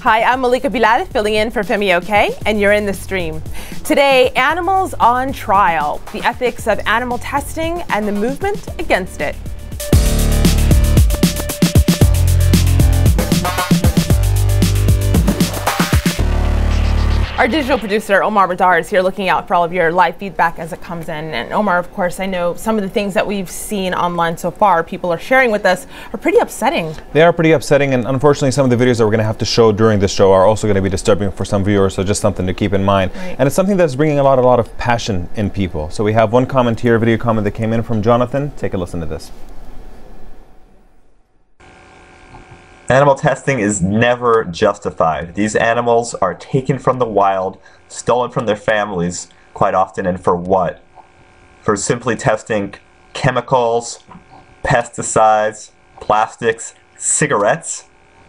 Hi, I'm Malika Bilal, filling in for Femi OK, and you're in the stream. Today, animals on trial, the ethics of animal testing and the movement against it. Our digital producer, Omar Badar, is here looking out for all of your live feedback as it comes in. And Omar, of course, I know some of the things that we've seen online so far, people are sharing with us, are pretty upsetting. They are pretty upsetting, and unfortunately some of the videos that we're going to have to show during the show are also going to be disturbing for some viewers, so just something to keep in mind. Right. And it's something that's bringing a lot of passion in people. So we have one comment here, a video comment that came in from Jonathan. Take a listen to this. Animal testing is never justified. These animals are taken from the wild, stolen from their families quite often, and for what? For simply testing chemicals, pesticides, plastics, cigarettes?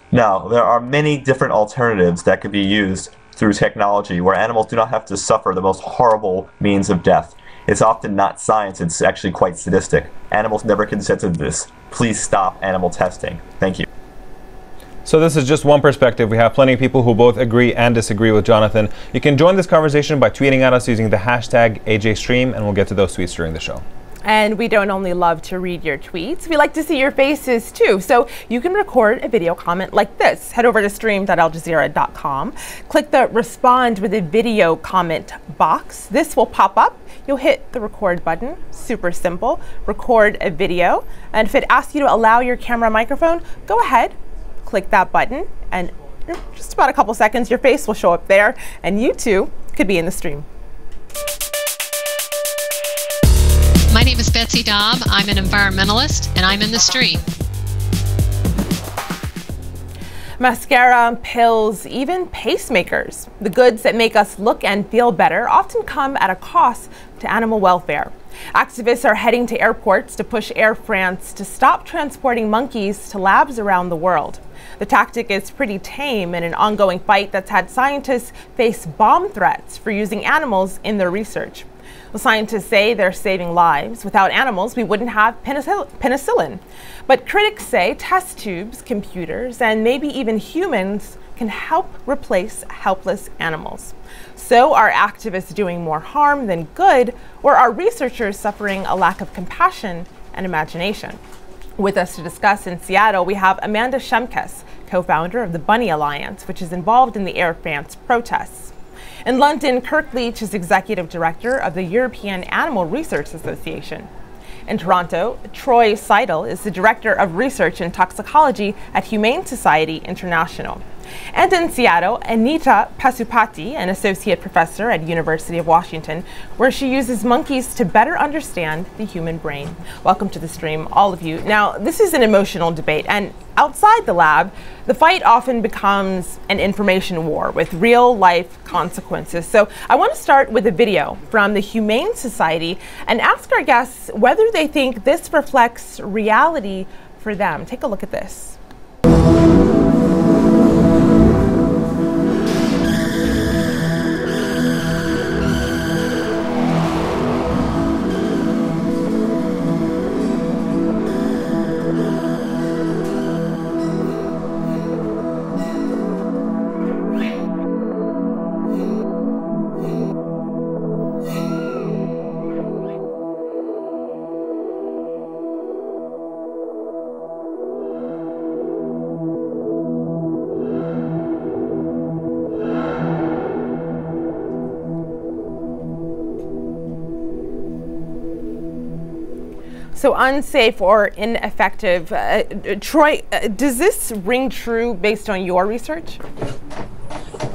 No, there are many different alternatives that could be used through technology where animals do not have to suffer the most horrible means of death. It's often not science, it's actually quite sadistic. Animals never consented to this. Please stop animal testing. Thank you. So this is just one perspective. We have plenty of people who both agree and disagree with Jonathan. You can join this conversation by tweeting at us using the hashtag AJStream, and we'll get to those tweets during the show. And we don't only love to read your tweets, we like to see your faces too. So you can record a video comment like this. Head over to stream.aljazeera.com. Click the respond with a video comment box. This will pop up. You'll hit the record button. Super simple. Record a video. And if it asks you to allow your camera microphone, go ahead. Click that button, and in just about a couple seconds, your face will show up there, and you too could be in the stream. My name is Betsy Daub. I'm an environmentalist, and I'm in the stream. Mascara, pills, even pacemakers. The goods that make us look and feel better often come at a cost to animal welfare. Activists are heading to airports to push Air France to stop transporting monkeys to labs around the world. The tactic is pretty tame in an ongoing fight that's had scientists face bomb threats for using animals in their research. Well, scientists say they're saving lives. Without animals, we wouldn't have penicillin. But critics say test tubes, computers, and maybe even humans can help replace helpless animals. So are activists doing more harm than good, or are researchers suffering a lack of compassion and imagination? With us to discuss in Seattle, we have Amanda Shemkes, co-founder of the Bunny Alliance, which is involved in the Air France protests. In London, Kirk Leach is executive director of the European Animal Research Association. In Toronto, Troy Seidel is the director of research in toxicology at Humane Society International. And in Seattle, Anita Pasupati, an associate professor at University of Washington, where she uses monkeys to better understand the human brain. Welcome to the stream, all of you. Now, this is an emotional debate, and outside the lab, the fight often becomes an information war with real-life consequences. So I want to start with a video from the Humane Society and ask our guests whether they think this reflects reality for them. Take a look at this. So unsafe or ineffective. Troy, does this ring true based on your research?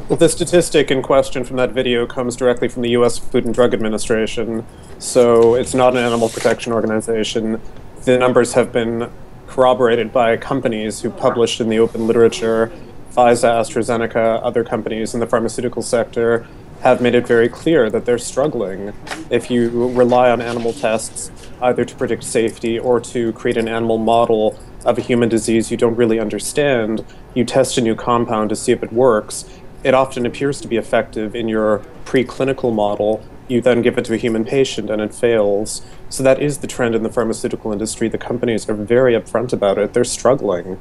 Well, the statistic in question from that video comes directly from the U.S. Food and Drug Administration, so it's not an animal protection organization. The numbers have been corroborated by companies who published in the open literature. Pfizer, AstraZeneca, other companies in the pharmaceutical sector have made it very clear that they're struggling. If you rely on animal tests either to predict safety or to create an animal model of a human disease you don't really understand, you test a new compound to see if it works. It often appears to be effective in your preclinical model. You then give it to a human patient and it fails. So that is the trend in the pharmaceutical industry. The companies are very upfront about it. They're struggling.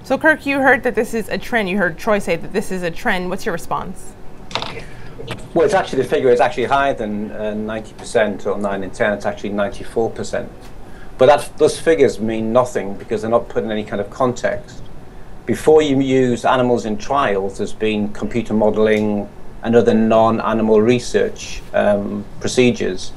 So Kirk, you heard that this is a trend. You heard Troy say that this is a trend. What's your response? Well, it's actually, the figure is actually higher than 90% or 9 in 10. It's actually 94%. But those figures mean nothing because they're not put in any kind of context. Before you use animals in trials, there's been computer modeling and other non-animal research procedures.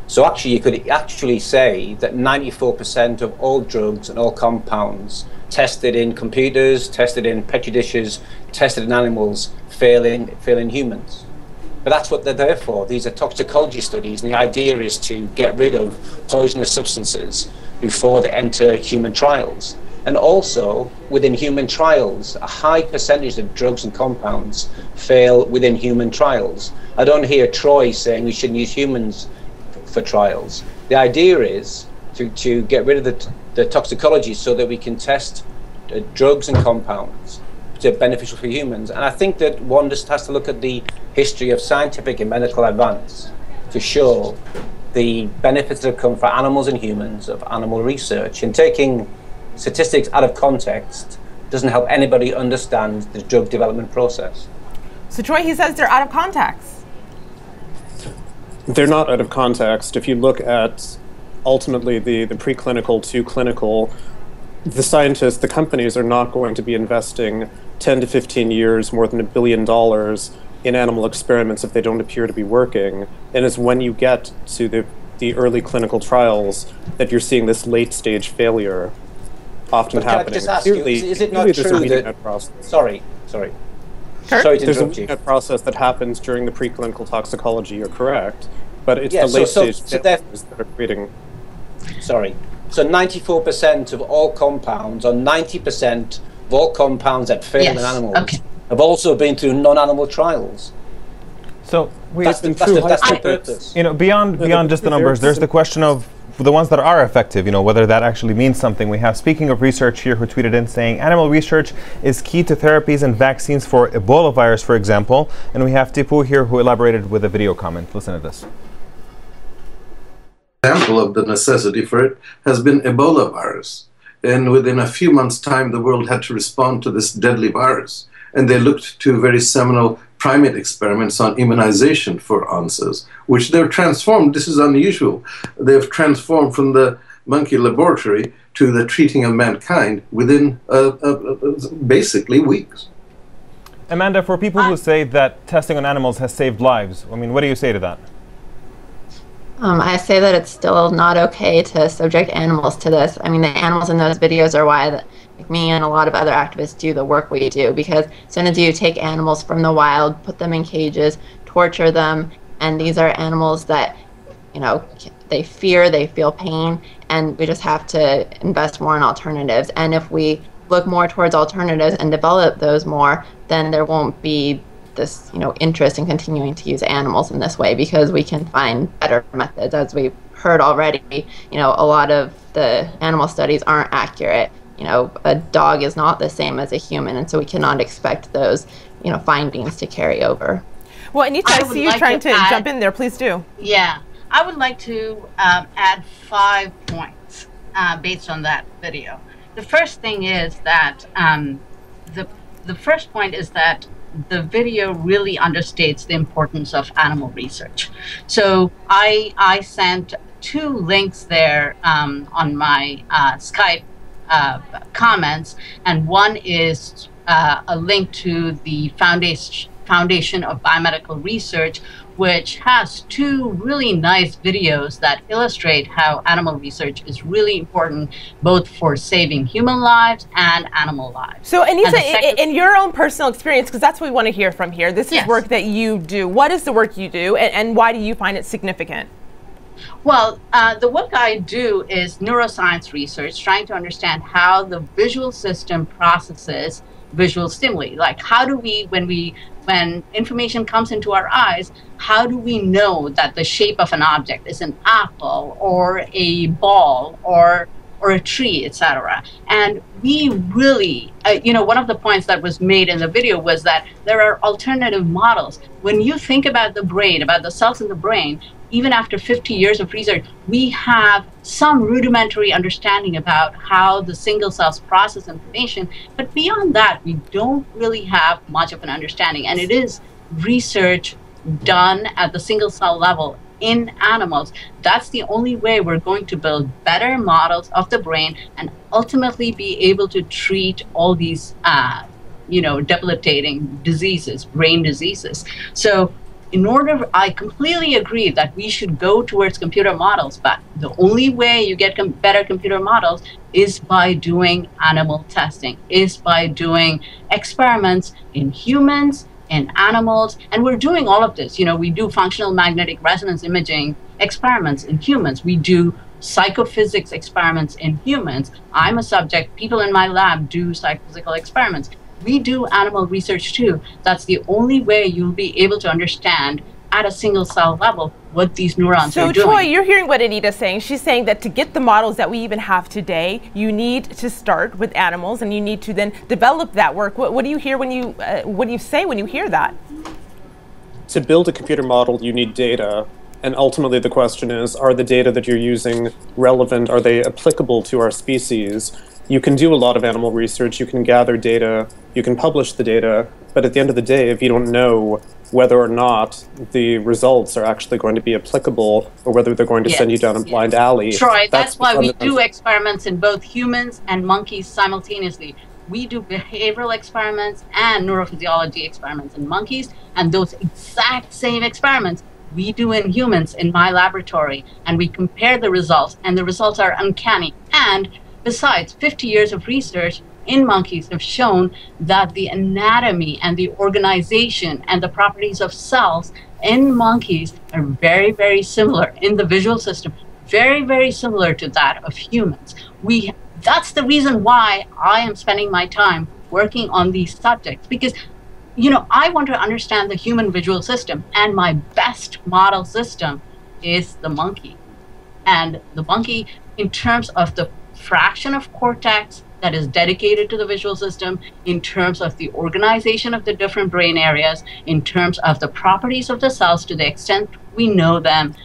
So actually, you could actually say that 94% of all drugs and all compounds tested in computers, tested in petri dishes, tested in animals, fail in humans. But that's what they're there for. These are toxicology studies, and the idea is to get rid of poisonous substances before they enter human trials. And also, within human trials, a high percentage of drugs and compounds fail within human trials. I don't hear Troy saying we shouldn't use humans for trials. The idea is to get rid of the toxicology so that we can test drugs and compounds that are beneficial for humans. And I think that one just has to look at the history of scientific and medical advance to show the benefits that have come for animals and humans of animal research. And taking statistics out of context doesn't help anybody understand the drug development process. So Troy, he says they're out of context. They're not out of context. If you look at ultimately the preclinical to clinical, the scientists, the companies are not going to be investing 10 to 15 years, more than $1 billion in animal experiments if they don't appear to be working. And it's when you get to the early clinical trials that you're seeing this late stage failure often happening. Can I just ask you, is it not true that... Sorry. Sorry to There's a interrupt you. process that happens during the preclinical toxicology, you're correct, but it's the late stage failures that are creating... Sorry. So 94% of all compounds, or 90% of all compounds that fail in animals, have also been through non-animal trials. So that's the purpose. You know, beyond just the numbers, there's the question of the ones that are effective, you know, whether that actually means something. We have, speaking of research here, who tweeted in saying animal research is key to therapies and vaccines for Ebola virus, for example. And we have Tipu here who elaborated with a video comment. Listen to this. Example of the necessity for it has been Ebola virus. And within a few months' time, the world had to respond to this deadly virus. And they looked to very seminal primate experiments on immunization for answers, which they've transformed. This is unusual. They've transformed from the monkey laboratory to the treating of mankind within basically weeks. Amanda, for people who say that testing on animals has saved lives, I mean, what do you say to that? I say that it's still not okay to subject animals to this. I mean, the animals in those videos are why like me and a lot of other activists do the work we do, because as soon as you take animals from the wild, put them in cages, torture them, and these are animals that, you know, they fear, they feel pain, and we just have to invest more in alternatives. And if we look more towards alternatives and develop those more, then there won't be this, you know, interest in continuing to use animals in this way, because we can find better methods. As we've heard already, you know, a lot of the animal studies aren't accurate. You know, a dog is not the same as a human, and so we cannot expect those, you know, findings to carry over. Well, Anita, I see you trying to jump in there. Please do. Yeah, I would like to add 5 points based on that video. The first thing is that the first point is that the video really understates the importance of animal research. So I sent 2 links there on my Skype comments, and one is a link to the Foundation of Biomedical Research, which has 2 really nice videos that illustrate how animal research is really important, both for saving human lives and animal lives. So Anita, in your own personal experience, because that's what we want to hear from here, this is work that you do. What is the work you do, and why do you find it significant? Well, the work I do is neuroscience research, trying to understand how the visual system processes visual stimuli. Like, how do we, when information comes into our eyes, how do we know that the shape of an object is an apple or a ball or a tree, etc.? And we really, you know, one of the points that was made in the video was that there are alternative models. When you think about the brain, about the cells in the brain, even after 50 years of research, we have some rudimentary understanding about how the single cells process information. But beyond that, we don't really have much of an understanding. And it is research done at the single cell level in animals. That's the only way we're going to build better models of the brain and ultimately be able to treat all these debilitating diseases, brain diseases. So I completely agree that we should go towards computer models, but the only way you get better computer models is by doing animal testing, is by doing experiments in humans, in animals, and we're doing all of this. We do functional magnetic resonance imaging experiments in humans. We do psychophysics experiments in humans. I'm a subject. People in my lab do psychophysical experiments. We do animal research too. That's the only way you'll be able to understand at a single cell level what these neurons are doing. So Troy, you're hearing what Anita's saying. She's saying that to get the models that we even have today, you need to start with animals and you need to then develop that work. What do you hear when you say when you hear that? To build a computer model, you need data. And ultimately the question is, are the data that you're using relevant? Are they applicable to our species? You can do a lot of animal research, you can gather data, you can publish the data, but at the end of the day, if you don't know whether or not the results are actually going to be applicable or whether they're going to send you down a blind alley. Troy, that's why we do experiments in both humans and monkeys simultaneously. We do behavioral experiments and neurophysiology experiments in monkeys, and those exact same experiments we do in humans in my laboratory, and we compare the results, and the results are uncanny. And besides, 50 years of research in monkeys have shown that the anatomy and the organization and the properties of cells in monkeys are very, very similar in the visual system, very, very similar to that of humans. That's the reason why I am spending my time working on these subjects, because I want to understand the human visual system, and my best model system is the monkey. And the monkey, in terms of the fraction of cortex that is dedicated to the visual system, in terms of the organization of the different brain areas, in terms of the properties of the cells to the extent we know them,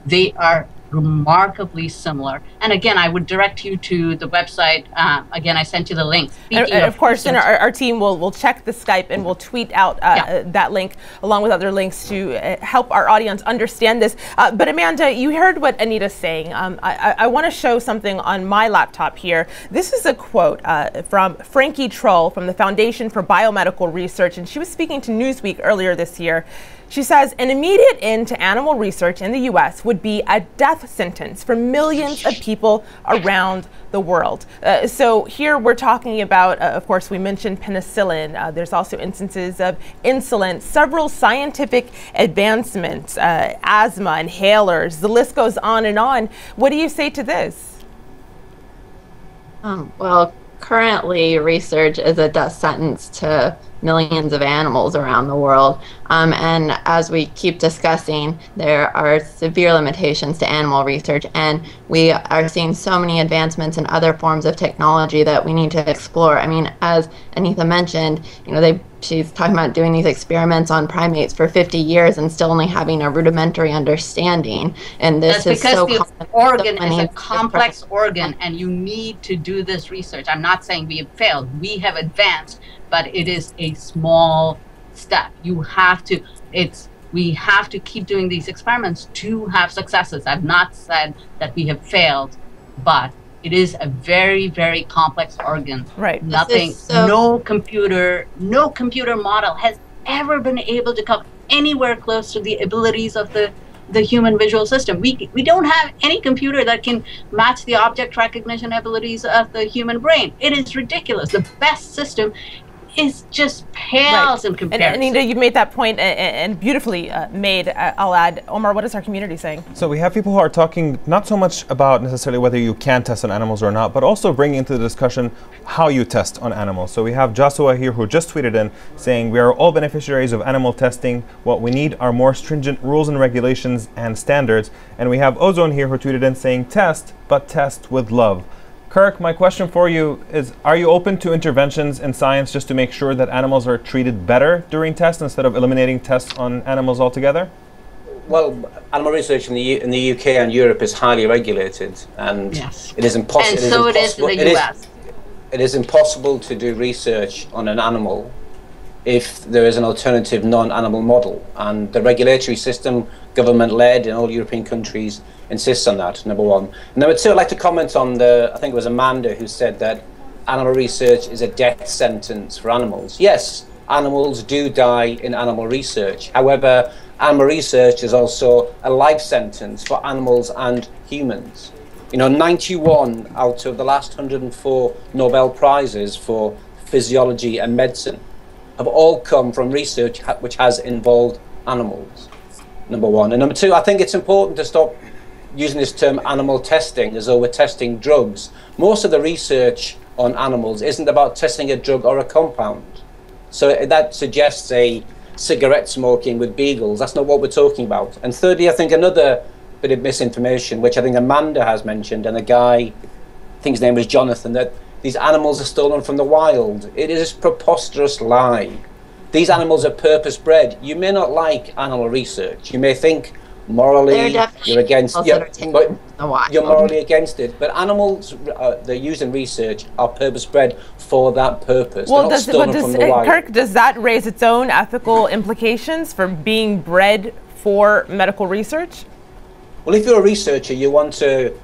they are remarkably similar. And again, I would direct you to the website. Again, I sent you the link. And of course, and our team will check the Skype and we'll tweet out that link along with other links to help our audience understand this. But Amanda, you heard what Anita's saying. I want to show something on my laptop here. This is a quote from Frankie Troll from the Foundation for Biomedical Research, and she was speaking to Newsweek earlier this year. She says, an immediate end to animal research in the U.S. would be a death sentence for millions of people around the world. So here we're talking about, of course, we mentioned penicillin. There's also instances of insulin, several scientific advancements, asthma, inhalers, the list goes on and on. What do you say to this? Well, currently research is a death sentence to millions of animals around the world. And as we keep discussing, there are severe limitations to animal research, and we are seeing so many advancements in other forms of technology that we need to explore. I mean, as Anita mentioned, she's talking about doing these experiments on primates for 50 years and still only having a rudimentary understanding. And this is so because the organ is a complex organ, and you need to do this research. I'm not saying we have failed. We have advanced, but it is a small step. We have to keep doing these experiments to have successes. I've not said that we have failed, but it is a very, very complex organ. Right. No computer model has ever been able to come anywhere close to the abilities of the human visual system. We don't have any computer that can match the object recognition abilities of the human brain. It is ridiculous. The best system is just pales in comparison. And Anita, you made that point and beautifully made. I'll add, Omar, what is our community saying? So we have people who are talking not so much about necessarily whether you can test on animals or not, but also bringing into the discussion how you test on animals. So we have Joshua here who just tweeted in saying, we are all beneficiaries of animal testing. What we need are more stringent rules and regulations and standards. And we have Ozone here who tweeted in saying, test, but test with love. Kirk, my question for you is, are you open to interventions in science just to make sure that animals are treated better during tests instead of eliminating tests on animals altogether? Well, animal research in the UK and Europe is highly regulated, and it is impossible. And so it is in the US. It is impossible to do research on an animal if there is an alternative non-animal model, and the regulatory system, government-led in all European countries, insists on that, number one. And number two, I'd like to comment on I think it was Amanda who said that animal research is a death sentence for animals. Yes, animals do die in animal research. However, animal research is also a life sentence for animals and humans. You know, 91 out of the last 104 Nobel Prizes for physiology and medicine have all come from research which has involved animals, number one. And number two, I think it's important to stop using this term animal testing as though we're testing drugs. Most of the research on animals isn't about testing a drug or a compound. So that suggests a cigarette smoking with beagles. That's not what we're talking about. And thirdly, I think another bit of misinformation, which I think Amanda has mentioned, and a guy, I think his name was Jonathan, that these animals are stolen from the wild. It is a preposterous lie. These animals are purpose-bred. You may not like animal research. You may think morally you're against you're morally against it, but animals they're used in research are purpose-bred for that purpose. Well, Kirk, does that raise its own ethical implications for being bred for medical research? Well, if you're a researcher, you want to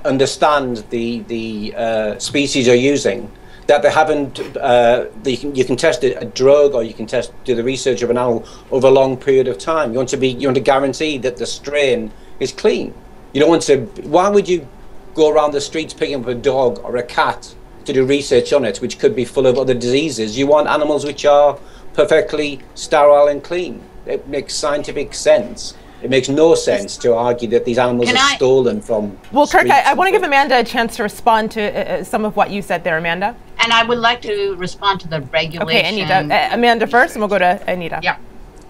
understand the species you're using, that they haven't, you can test a drug, or you can do the research of an animal over a long period of time. You want to guarantee that the strain is clean. You don't want to, why would you go around the streets picking up a dog or a cat to do research on it, which could be full of other diseases? You want animals which are perfectly sterile and clean. It makes scientific sense. It makes no sense to argue that these animals are stolen from. Well, Kirk, I want to give Amanda a chance to respond to some of what you said there, Amanda. And I would like to respond to the regulation. Okay, Anita. Amanda first, and we'll go to Anita. Yeah.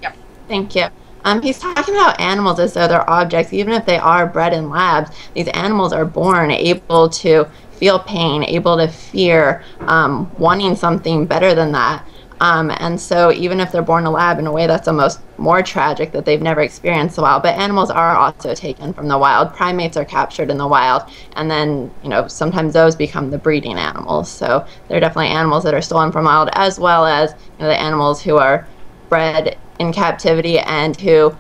Yep. Thank you. He's talking about animals as though they're objects. Even if they are bred in labs, these animals are born able to feel pain, able to fear, wanting something better than that. And so even if they're born in a lab, in a way that's almost more tragic that they've never experienced the wild. But animals are also taken from the wild. Primates are captured in the wild, and then, you know, sometimes those become the breeding animals. So they're definitely animals that are stolen from the wild, as well as, you know, the animals who are bred in captivity and who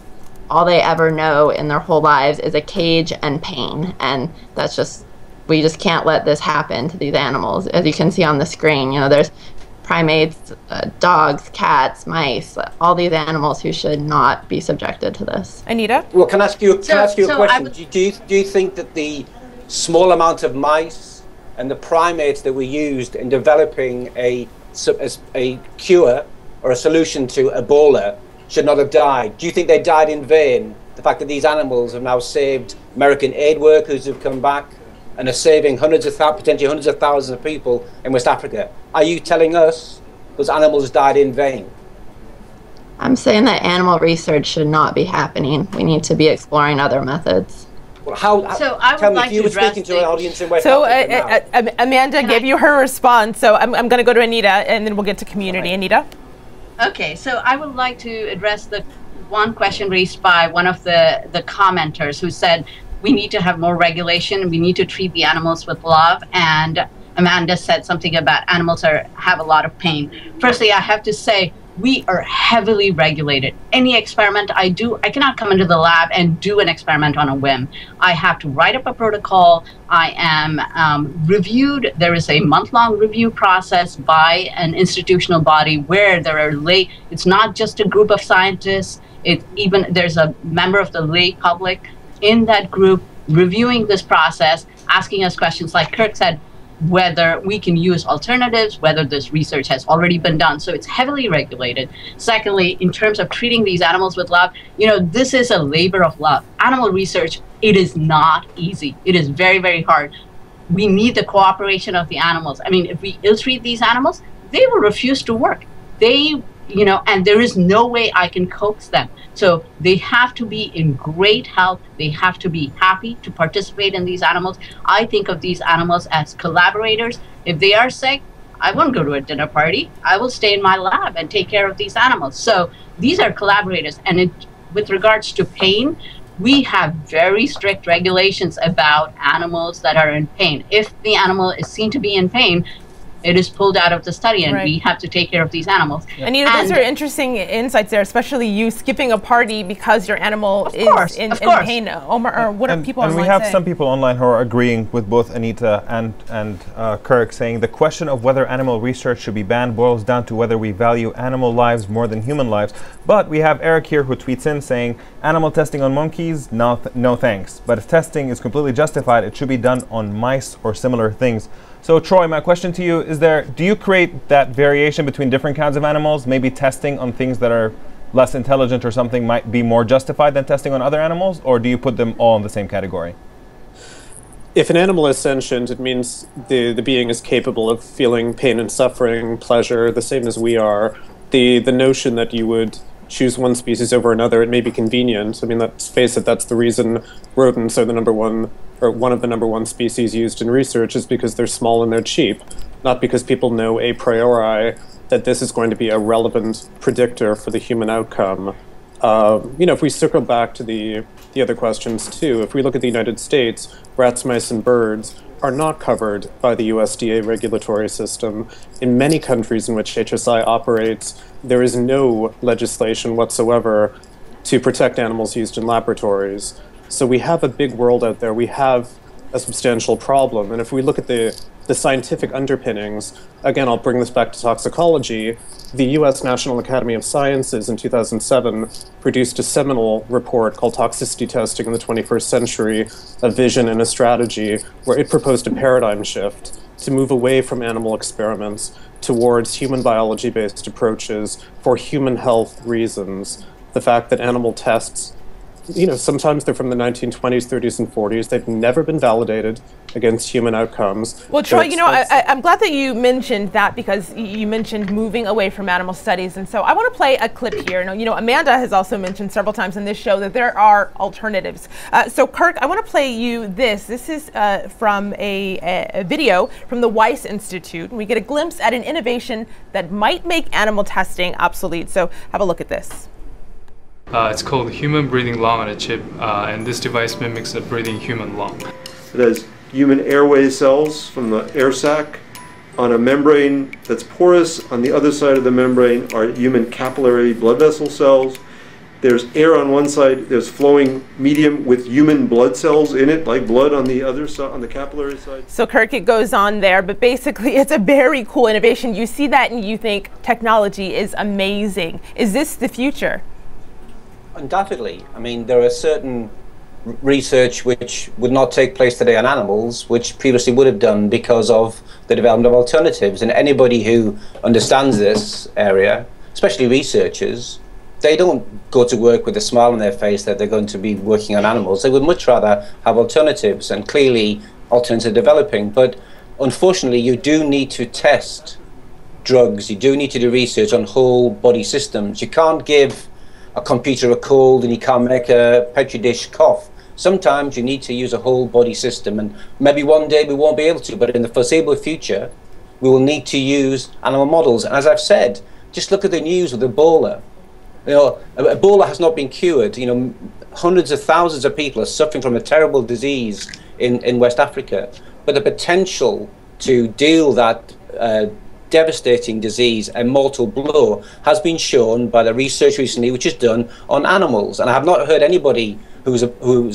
all they ever know in their whole lives is a cage and pain. And that's just, we just can't let this happen to these animals. As you can see on the screen, you know, there's primates, dogs, cats, mice, all these animals who should not be subjected to this. Anita? Well, can I ask you a question? Do you think that the small amount of mice and the primates that we used in developing a cure or a solution to Ebola should not have died? Do you think they died in vain? The fact that these animals have now saved American aid workers who've come back and are saving potentially hundreds of thousands of people in West Africa. Are you telling us those animals died in vain? I'm saying that animal research should not be happening. We need to be exploring other methods. Well, tell me, if you were speaking to an audience in West Africa Amanda gave you her response, so I'm going to go to Anita, and then we'll get to community. Right. Anita? Okay, so I would like to address the one question raised by one of the commenters who said, we need to have more regulation. We need to treat the animals with love. And Amanda said something about animals have a lot of pain. Firstly, I have to say, we are heavily regulated. Any experiment I do, I cannot come into the lab and do an experiment on a whim. I have to write up a protocol. I am reviewed. There is a month-long review process by an institutional body where there are it's not just a group of scientists. There's a member of the lay public in that group reviewing this process, asking us questions like Kirk said, whether we can use alternatives, whether this research has already been done. So it's heavily regulated. Secondly, in terms of treating these animals with love, you know, this is a labor of love. Animal research, it is not easy. It is very, very hard. We need the cooperation of the animals. I mean, if we ill-treat these animals, they will refuse to work. And there is no way I can coax them. So they have to be in great health. They have to be happy to participate in these animals. I think of these animals as collaborators. If they are sick, I won't go to a dinner party. I will stay in my lab and take care of these animals. So these are collaborators. And with regards to pain, we have very strict regulations about animals that are in pain. If the animal is seen to be in pain, it is pulled out of the study, and we have to take care of these animals. Anita, those are interesting insights there, especially you skipping a party because your animal is in pain. Omar, or what are people online saying? And we have some people online who are agreeing with both Anita and Kirk, saying the question of whether animal research should be banned boils down to whether we value animal lives more than human lives. But we have Eric here who tweets in saying, animal testing on monkeys, no thanks. But if testing is completely justified, it should be done on mice or similar things. So Troy, my question to you is do you create that variation between different kinds of animals? Maybe testing on things that are less intelligent or something might be more justified than testing on other animals, or do you put them all in the same category? If an animal is sentient, it means the being is capable of feeling pain and suffering, pleasure, the same as we are. The notion that you would choose one species over another, it may be convenient. I mean, let's face it, that's the reason rodents are the number one, or one of the number one species used in research, is because they're small and they're cheap, not because people know a priori that this is going to be a relevant predictor for the human outcome. If we circle back to the other questions too, if we look at the United States, rats, mice, and birds are not covered by the USDA regulatory system. In many countries in which HSI operates, there is no legislation whatsoever to protect animals used in laboratories. So we have a big world out there. We have a substantial problem. And if we look at the scientific underpinnings, again, I'll bring this back to toxicology. The US National Academy of Sciences in 2007 produced a seminal report called Toxicity Testing in the 21st Century, a Vision and a Strategy, where it proposed a paradigm shift to move away from animal experiments towards human biology-based approaches for human health reasons. The fact that animal tests, sometimes they're from the 1920s, 30s, and 40s. They've never been validated against human outcomes. Well, Troy, I'm glad that you mentioned that, because you mentioned moving away from animal studies. And so I want to play a clip here. Now, Amanda has also mentioned several times in this show that there are alternatives. So Kirk, I want to play you this. This is from a video from the Weiss Institute. We get a glimpse at an innovation that might make animal testing obsolete. So have a look at this. It's called Human Breathing Lung on a Chip, and this device mimics a breathing human lung. It has human airway cells from the air sac on a membrane that's porous. On the other side of the membrane are human capillary blood vessel cells. There's air on one side, there's flowing medium with human blood cells in it, like blood on the other side, on the capillary side. So Kirk, it goes on there, but basically it's a very cool innovation. You see that and you think technology is amazing. Is this the future? Undoubtedly. I mean, there are certain research which would not take place today on animals, which previously would have done because of the development of alternatives. And anybody who understands this area, especially researchers, they don't go to work with a smile on their face that they're going to be working on animals. They would much rather have alternatives, and clearly alternatives are developing. But unfortunately, you do need to test drugs. You do need to do research on whole body systems. You can't give a computer a cold and you can't make a petri dish cough. Sometimes you need to use a whole body system, and maybe one day we won't be able to, but in the foreseeable future we will need to use animal models. And as I've said, just look at the news with Ebola. Ebola has not been cured. Hundreds of thousands of people are suffering from a terrible disease in West Africa, but the potential to deal that devastating disease, a mortal blow, has been shown by the research recently which is done on animals. And I have not heard anybody who's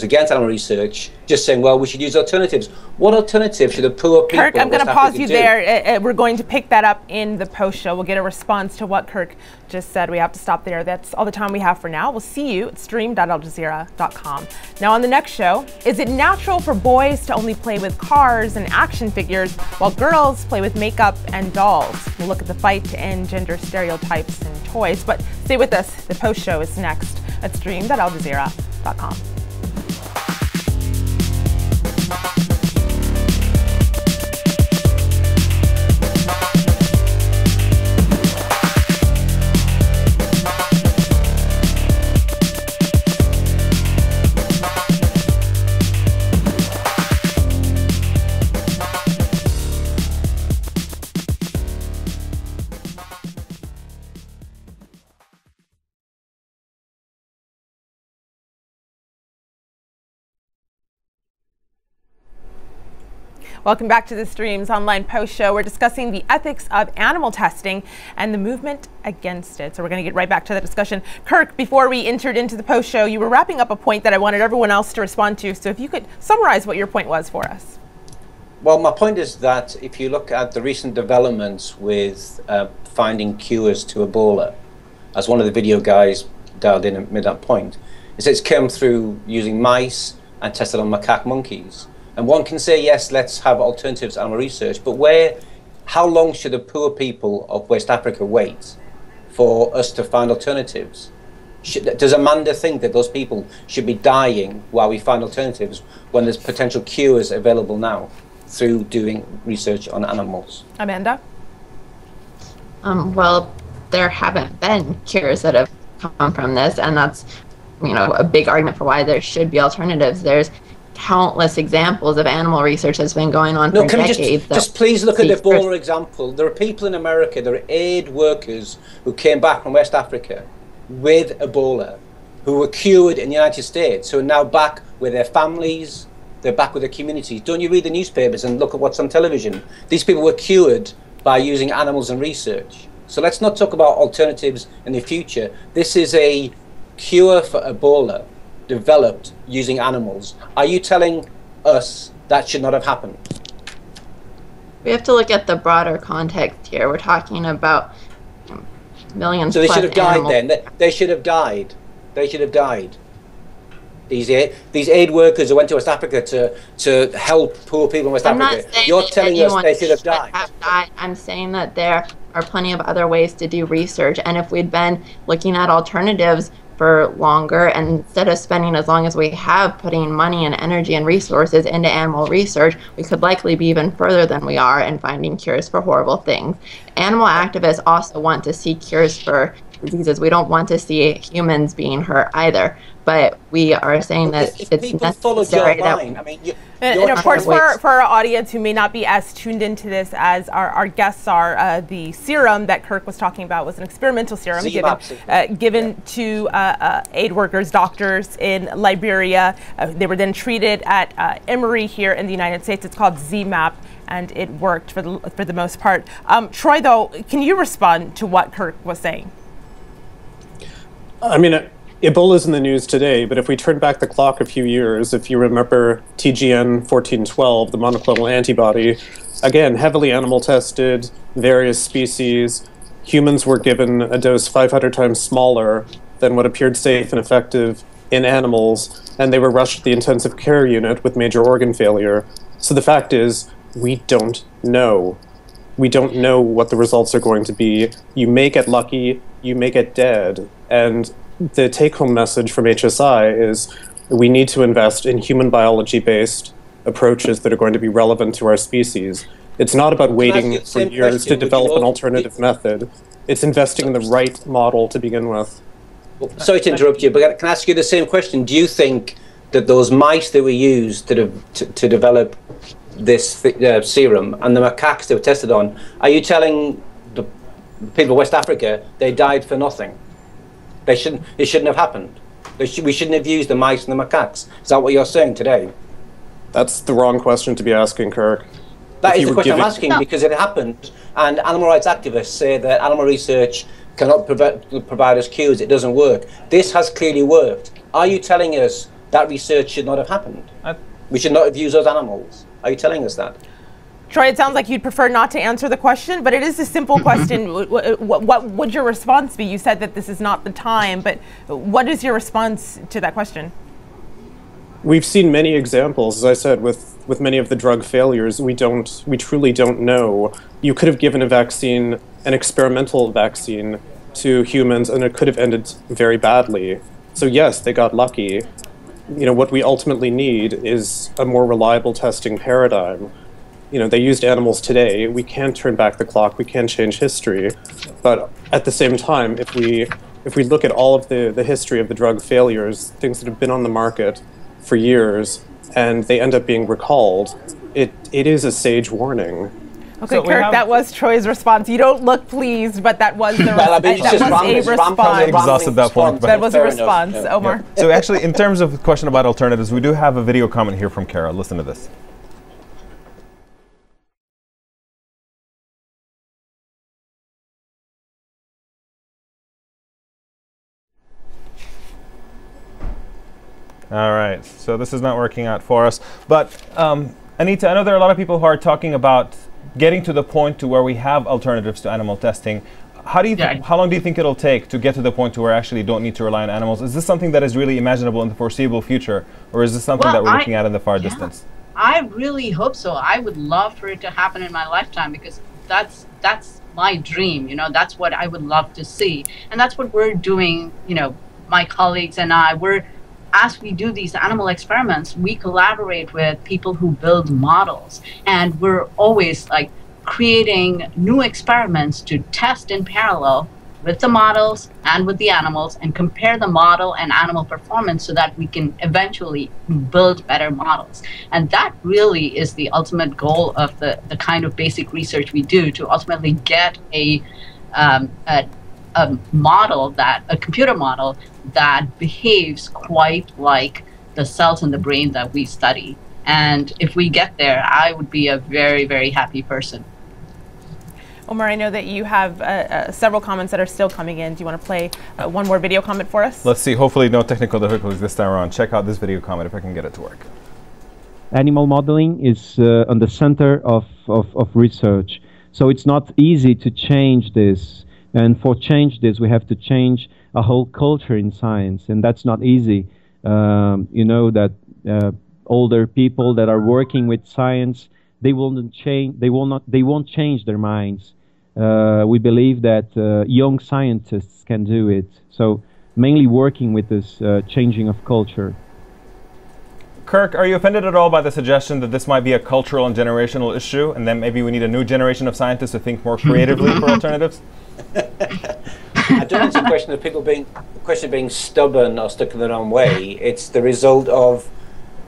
against animal research just saying, well, we should use alternatives. What alternatives should the poor people Kirk, I'm going to pause you do? there. We're going to pick that up in the post show. We'll get a response to what Kirk just said. We have to stop there. That's all the time we have for now. We'll see you at stream.aljazeera.com. Now on the next show, is it natural for boys to only play with cars and action figures while girls play with makeup and dolls? We'll look at the fight to end gender stereotypes in toys. But stay with us. The post show is next at stream.aljazeera.com. Welcome back to the Streams online post show. We're discussing the ethics of animal testing and the movement against it. So we're going to get right back to the discussion. Kirk, before we entered into the post show, you were wrapping up a point that I wanted everyone else to respond to. So if you could summarize what your point was for us. Well, my point is that if you look at the recent developments with finding cures to Ebola, as one of the video guys dialed in and made that point, is it's come through using mice and tested on macaque monkeys. And one can say, yes, let's have alternatives to animal research, but how long should the poor people of West Africa wait for us to find alternatives? Does Amanda think that those people should be dying while we find alternatives when there's potential cures available now through doing research on animals? Amanda? Well, there haven't been cures that have come from this, and that's, a big argument for why there should be alternatives. There's countless examples of animal research that's been going on for decades. No, just please look at the Ebola example. There are people in America, there are aid workers who came back from West Africa with Ebola, who were cured in the United States, who are now back with their families, they're back with their communities. Don't you read the newspapers and look at what's on television? These people were cured by using animals in research. So let's not talk about alternatives in the future. This is a cure for Ebola developed using animals. Are you telling us that should not have happened? We have to look at the broader context here. We're talking about millions. So they should have died then. They should have died. They should have died. These aid workers who went to West Africa to help poor people in West Africa. You're telling us they should have died. I'm saying that there are plenty of other ways to do research, and if we'd been looking at alternatives for longer, and instead of spending as long as we have putting money and energy and resources into animal research, we could likely be even further than we are in finding cures for horrible things. Animal activists also want to see cures for diseases. We don't want to see humans being hurt either, but we are saying that it's necessary that and of course, for our audience who may not be as tuned into this as our guests are, the serum that Kirk was talking about was an experimental serum given to aid workers, doctors in Liberia. They were then treated at Emory here in the United States. It's called ZMAP, and it worked for the most part. Troy, though, can you respond to what Kirk was saying? I mean, Ebola is in the news today, but if we turn back the clock a few years, if you remember TGN 1412, the monoclonal antibody, again, heavily animal tested, various species, humans were given a dose 500 times smaller than what appeared safe and effective in animals, and they were rushed to the intensive care unit with major organ failure. So the fact is, we don't know. We don't know what the results are going to be. You may get lucky, you may get dead, and the take-home message from HSI is we need to invest in human biology-based approaches that are going to be relevant to our species. It's not about waiting for years to develop an alternative method. It's investing in the right model to begin with. Well, sorry to interrupt you, but can I ask you the same question? Do you think that those mice that were used to develop this serum and the macaques they were tested on, are you telling the people of West Africa they died for nothing? It shouldn't have happened. We shouldn't have used the mice and the macaques. Is that what you're saying today? That's the wrong question to be asking, Kirk. That is the question I'm asking because it happened, and animal rights activists say that animal research cannot provide us cures. It doesn't work. This has clearly worked. Are you telling us that research should not have happened? We should not have used those animals. Are you telling us that? Troy, it sounds like you'd prefer not to answer the question, but it is a simple question. What would your response be? You said that this is not the time, but what is your response to that question? We've seen many examples, as I said, with many of the drug failures. We truly don't know. You could have given a vaccine, an experimental vaccine, to humans, and it could have ended very badly. So yes, they got lucky. What we ultimately need is a more reliable testing paradigm. They used animals today. We can't turn back the clock. We can't change history. But at the same time, if we look at all of the history of the drug failures, things that have been on the market for years, and they end up being recalled, it is a sage warning. Okay, so Kirk, that was Troy's response. You don't look pleased, but that was the response. Exhausted that point. That was a response. Yeah. Omar. Yeah. So actually, in terms of the question about alternatives, we do have a video comment here from Kara. Listen to this. All right, so this is not working out for us. But Anita, I know there are a lot of people who are talking about getting to the point to where we have alternatives to animal testing. How long do you think it'll take to get to the point to where we actually don't need to rely on animals? Is this something that is really imaginable in the foreseeable future, or is this something that we're looking at in the far distance? I really hope so. I would love for it to happen in my lifetime, because that's my dream. You know, that's what I would love to see, and that's what we're doing. You know, my colleagues and I, as we do these animal experiments, we collaborate with people who build models, and we're always like creating new experiments to test in parallel with the models and with the animals, and compare the model and animal performance so that we can eventually build better models. And that really is the ultimate goal of the kind of basic research we do, to ultimately get a model, a computer model that behaves quite like the cells in the brain that we study. And if we get there, I would be a very, very happy person. Omar, I know that you have several comments that are still coming in. Do you want to play one more video comment for us? Let's see. Hopefully no technical difficulties this time around. Check out this video comment if I can get it to work. Animal modeling is on the center of research. So it's not easy to change this. And for change this, we have to change a whole culture in science. And that's not easy. You know that older people that are working with science, they won't change their minds. We believe that young scientists can do it. So mainly working with this changing of culture. Kirk, are you offended at all by the suggestion that this might be a cultural and generational issue, and then maybe we need a new generation of scientists to think more creatively for alternatives? I don't think it's a question of people being stubborn or stuck in their own way. It's the result of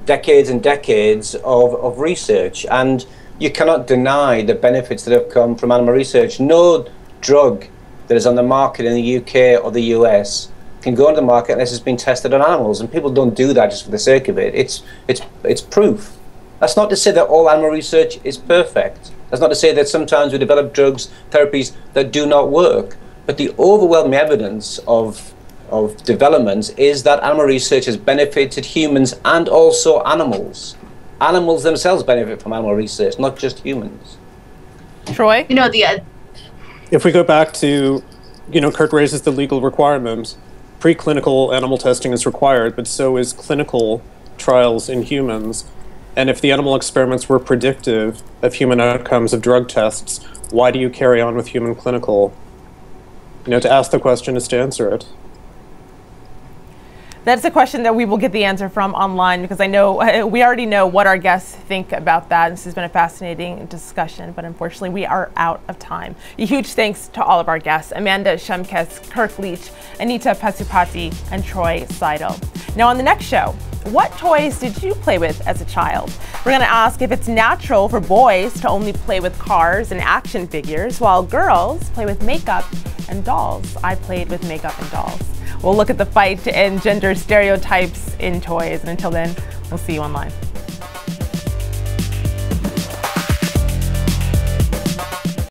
decades and decades of research, and you cannot deny the benefits that have come from animal research. No drug that is on the market in the UK or the US can go on the market unless it's been tested on animals, and people don't do that just for the sake of it. It's proof. That's not to say that all animal research is perfect. That's not to say that sometimes we develop drugs, therapies that do not work. But the overwhelming evidence of developments is that animal research has benefited humans and also animals. Animals themselves benefit from animal research, not just humans. Troy? You know, if we go back to, you know, Kurt raises the legal requirement. Preclinical animal testing is required, but so is clinical trials in humans. And if the animal experiments were predictive of human outcomes of drug tests, why do you carry on with human clinical? You know, to ask the question is to answer it. That's a question that we will get the answer from online, because I know we already know what our guests think about that. This has been a fascinating discussion, but unfortunately we are out of time. A huge thanks to all of our guests: Amanda Shumkes, Kirk Leach, Anita Pasupati, and Troy Seidel. Now on the next show, what toys did you play with as a child? We're going to ask if it's natural for boys to only play with cars and action figures, while girls play with makeup and dolls. I played with makeup and dolls. We'll look at the fight and gender stereotypes in toys. And until then, we'll see you online.